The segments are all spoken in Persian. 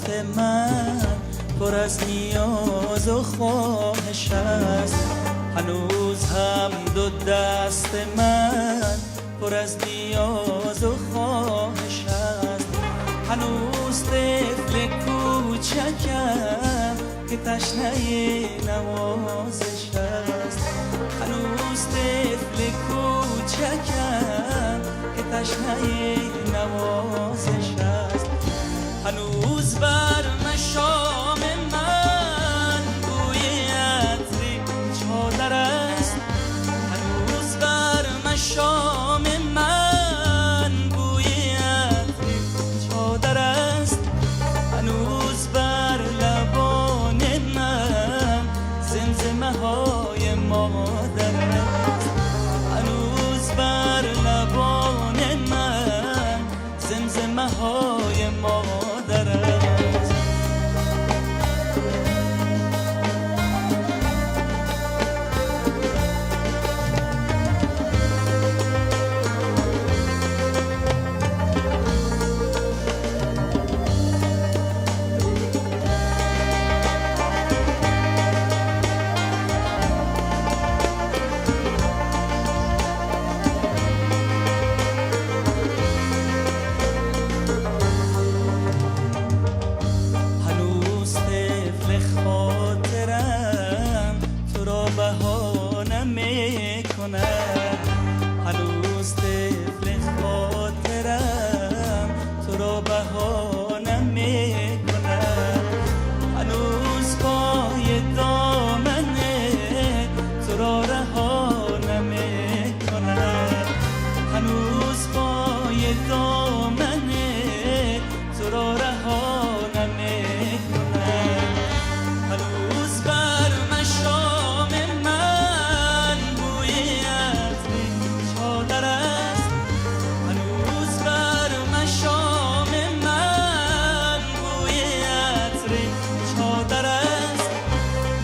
دست من پر از نیاز و خواهش است. هنوز هم دو دست من پر از نیاز و خواهش است. هنوز طفل کوچکم که تشنه نوازش است. هنوز طفل کوچکم که تشنه نوازش است. هنوز بر مشام من بوی عطر چادر است. هنوز بر مشام من بوی عطر چادر است. هنوز بر لبان من زمزمه های مادر است. هنوز بر لبان من زمزمه های مادر است. بهانه میکنم. هنوز طفل خاطرم تو را بهانه میکنم. هنوز پای دامن تو را رها نمیکنم. هنوز پای دامن تو را رها نمیکنم. هنوز بر مشام من بوی عطر چادر است. هنوز بر مشام من بوی عطر چادر است.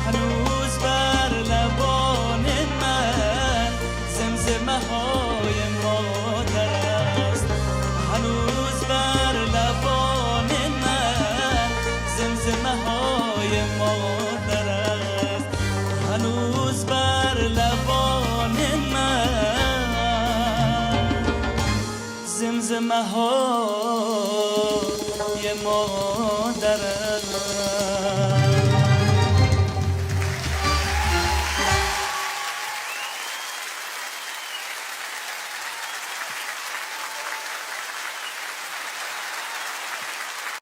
هنوز بر لبان من زمزمه های مادر است. هنوز بر لبان من زمزمه های مادر است. هنوز بر لبان من زمزمه های مادر است.